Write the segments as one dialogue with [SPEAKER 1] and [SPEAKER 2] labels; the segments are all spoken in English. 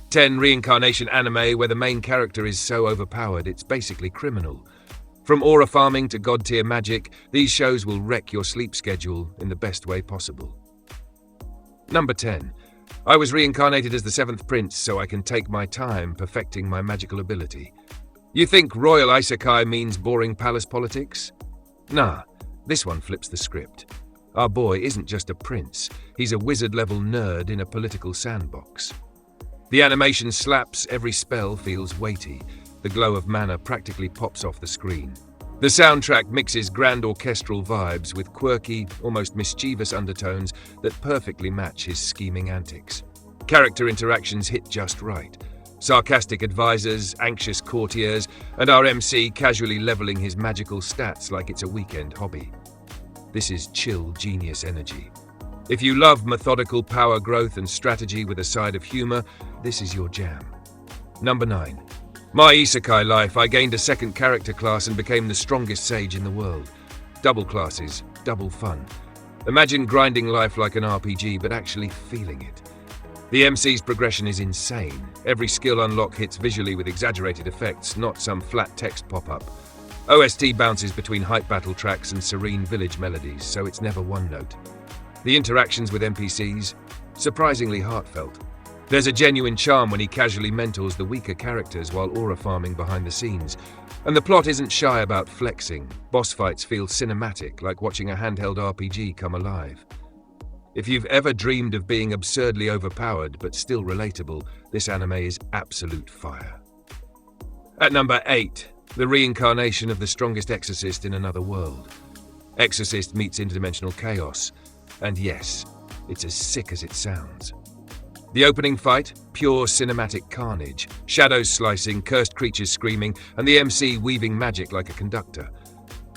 [SPEAKER 1] 10. Reincarnation anime where the main character is so overpowered it's basically criminal. From aura farming to god-tier magic, these shows will wreck your sleep schedule in the best way possible. Number 10. I was reincarnated as the 7th prince so I can take my time perfecting my magical ability. You think royal Isekai means boring palace politics? Nah, this one flips the script. Our boy isn't just a prince, he's a wizard-level nerd in a political sandbox. The animation slaps, every spell feels weighty. The glow of mana practically pops off the screen. The soundtrack mixes grand orchestral vibes with quirky, almost mischievous undertones that perfectly match his scheming antics. Character interactions hit just right. Sarcastic advisors, anxious courtiers, and our MC casually leveling his magical stats like it's a weekend hobby. This is chill genius energy. If you love methodical power growth and strategy with a side of humor, this is your jam. Number 9. My Isekai life, I gained a second character class and became the strongest sage in the world. Double classes, double fun. Imagine grinding life like an RPG, but actually feeling it. The MC's progression is insane. Every skill unlock hits visually with exaggerated effects, not some flat text pop-up. OST bounces between hype battle tracks and serene village melodies, so it's never one note. The interactions with NPCs, surprisingly heartfelt. There's a genuine charm when he casually mentors the weaker characters while aura farming behind the scenes. And the plot isn't shy about flexing. Boss fights feel cinematic, like watching a handheld RPG come alive. If you've ever dreamed of being absurdly overpowered but still relatable, this anime is absolute fire. At number 8, the reincarnation of the strongest exorcist in another world. Exorcist meets interdimensional chaos. And yes, it's as sick as it sounds. The opening fight, pure cinematic carnage, shadows slicing, cursed creatures screaming, and the MC weaving magic like a conductor.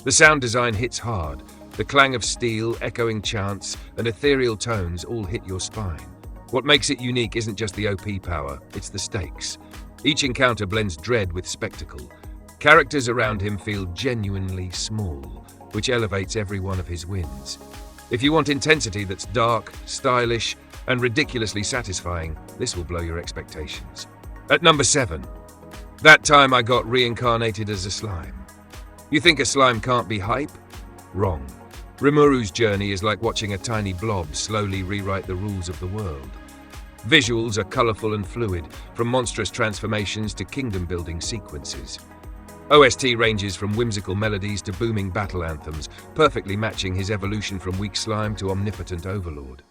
[SPEAKER 1] The sound design hits hard. The clang of steel, echoing chants, and ethereal tones all hit your spine. What makes it unique isn't just the OP power, it's the stakes. Each encounter blends dread with spectacle. Characters around him feel genuinely small, which elevates every one of his wins. If you want intensity that's dark, stylish, and ridiculously satisfying, this will blow your expectations. At number 7, that time I got reincarnated as a slime. You think a slime can't be hype? Wrong. Rimuru's journey is like watching a tiny blob slowly rewrite the rules of the world. Visuals are colorful and fluid, from monstrous transformations to kingdom-building sequences. OST ranges from whimsical melodies to booming battle anthems, perfectly matching his evolution from weak slime to omnipotent overlord.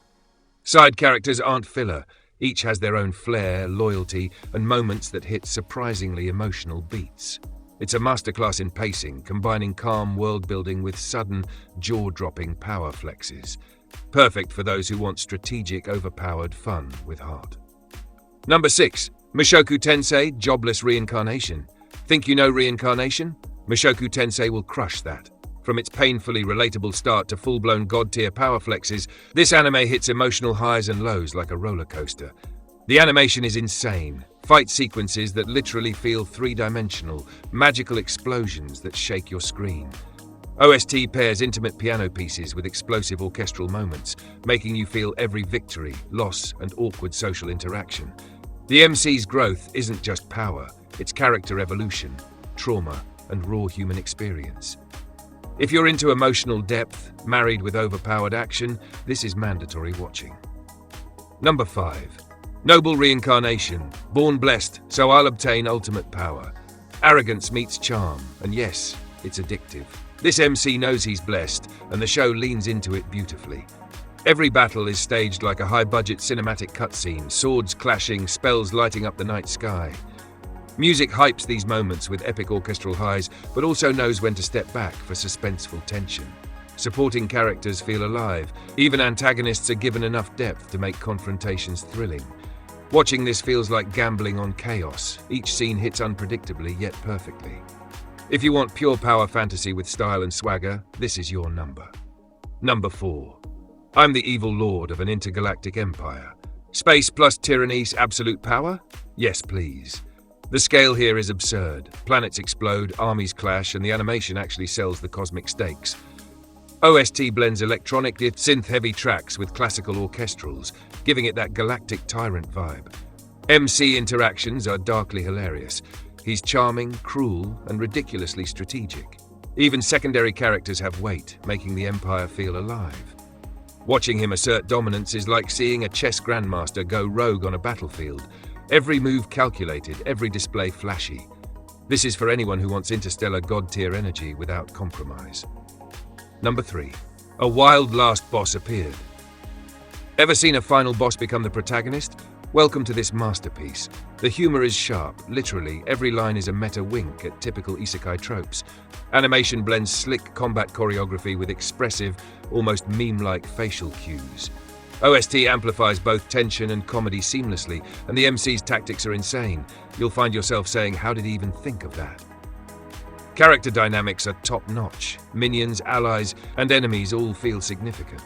[SPEAKER 1] Side characters aren't filler. Each has their own flair, loyalty, and moments that hit surprisingly emotional beats. It's a masterclass in pacing, combining calm world-building with sudden, jaw-dropping power flexes. Perfect for those who want strategic, overpowered fun with heart. Number 6. Mushoku Tensei, Jobless Reincarnation. Think you know reincarnation? Mushoku Tensei will crush that. From its painfully relatable start to full-blown god-tier power flexes, this anime hits emotional highs and lows like a roller coaster. The animation is insane. Fight sequences that literally feel three-dimensional, magical explosions that shake your screen. OST pairs intimate piano pieces with explosive orchestral moments, making you feel every victory, loss, and awkward social interaction. The MC's growth isn't just power, it's character evolution, trauma, and raw human experience. If you're into emotional depth, married with overpowered action, this is mandatory watching. Number 5. Noble Reincarnation. Born blessed, so I'll obtain ultimate power. Arrogance meets charm, and yes, it's addictive. This MC knows he's blessed, and the show leans into it beautifully. Every battle is staged like a high-budget cinematic cutscene, swords clashing, spells lighting up the night sky. Music hypes these moments with epic orchestral highs, but also knows when to step back for suspenseful tension. Supporting characters feel alive. Even antagonists are given enough depth to make confrontations thrilling. Watching this feels like gambling on chaos. Each scene hits unpredictably, yet perfectly. If you want pure power fantasy with style and swagger, this is your number. Number 4. I'm the evil lord of an intergalactic empire. Space plus tyranny's absolute power? Yes, please. The scale here is absurd. Planets explode, armies clash, and the animation actually sells the cosmic stakes. OST blends electronic, synth-heavy tracks with classical orchestrals, giving it that galactic tyrant vibe. MC interactions are darkly hilarious. He's charming, cruel, and ridiculously strategic. Even secondary characters have weight, making the Empire feel alive. Watching him assert dominance is like seeing a chess grandmaster go rogue on a battlefield. Every move calculated, every display flashy. This is for anyone who wants interstellar god-tier energy without compromise. Number 3. A wild last boss appeared. Ever seen a final boss become the protagonist? Welcome to this masterpiece. The humor is sharp, literally, every line is a meta wink at typical Isekai tropes. Animation blends slick combat choreography with expressive, almost meme-like facial cues. OST amplifies both tension and comedy seamlessly, and the MC's tactics are insane. You'll find yourself saying, how did he even think of that? Character dynamics are top-notch. Minions, allies, and enemies all feel significant.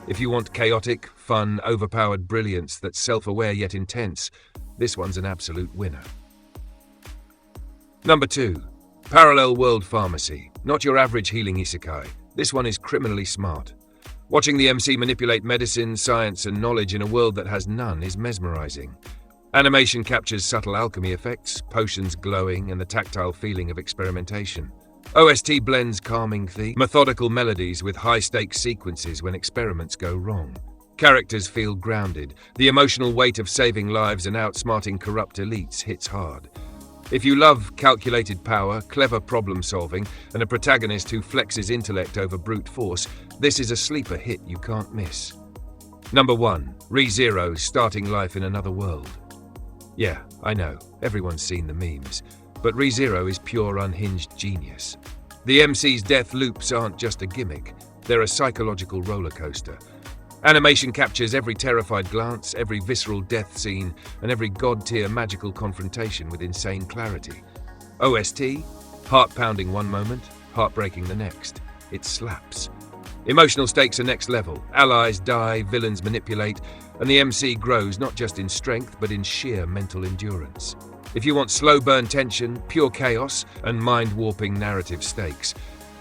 [SPEAKER 1] If you want chaotic, fun, overpowered brilliance that's self-aware yet intense, this one's an absolute winner. Number 2. Parallel World Pharmacy. Not your average healing isekai. This one is criminally smart. Watching the MC manipulate medicine, science, and knowledge in a world that has none is mesmerizing. Animation captures subtle alchemy effects, potions glowing, and the tactile feeling of experimentation. OST blends calming themes, methodical melodies with high-stakes sequences when experiments go wrong. Characters feel grounded. The emotional weight of saving lives and outsmarting corrupt elites hits hard. If you love calculated power, clever problem-solving, and a protagonist who flexes intellect over brute force, this is a sleeper hit you can't miss. Number 1. ReZero, starting life in another world. Yeah, I know, everyone's seen the memes. But ReZero is pure unhinged genius. The MC's death loops aren't just a gimmick, they're a psychological roller coaster. Animation captures every terrified glance, every visceral death scene, and every god-tier magical confrontation with insane clarity. OST? Heart-pounding one moment, heartbreaking the next. It slaps. Emotional stakes are next level. Allies die, villains manipulate, and the MC grows not just in strength, but in sheer mental endurance. If you want slow-burn tension, pure chaos, and mind-warping narrative stakes,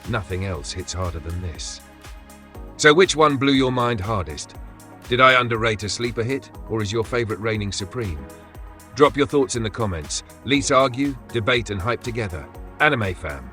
[SPEAKER 1] nothing else hits harder than this. So which one blew your mind hardest? Did I underrate a sleeper hit, or is your favorite reigning supreme? Drop your thoughts in the comments. Let's argue, debate, and hype together. Anime fam.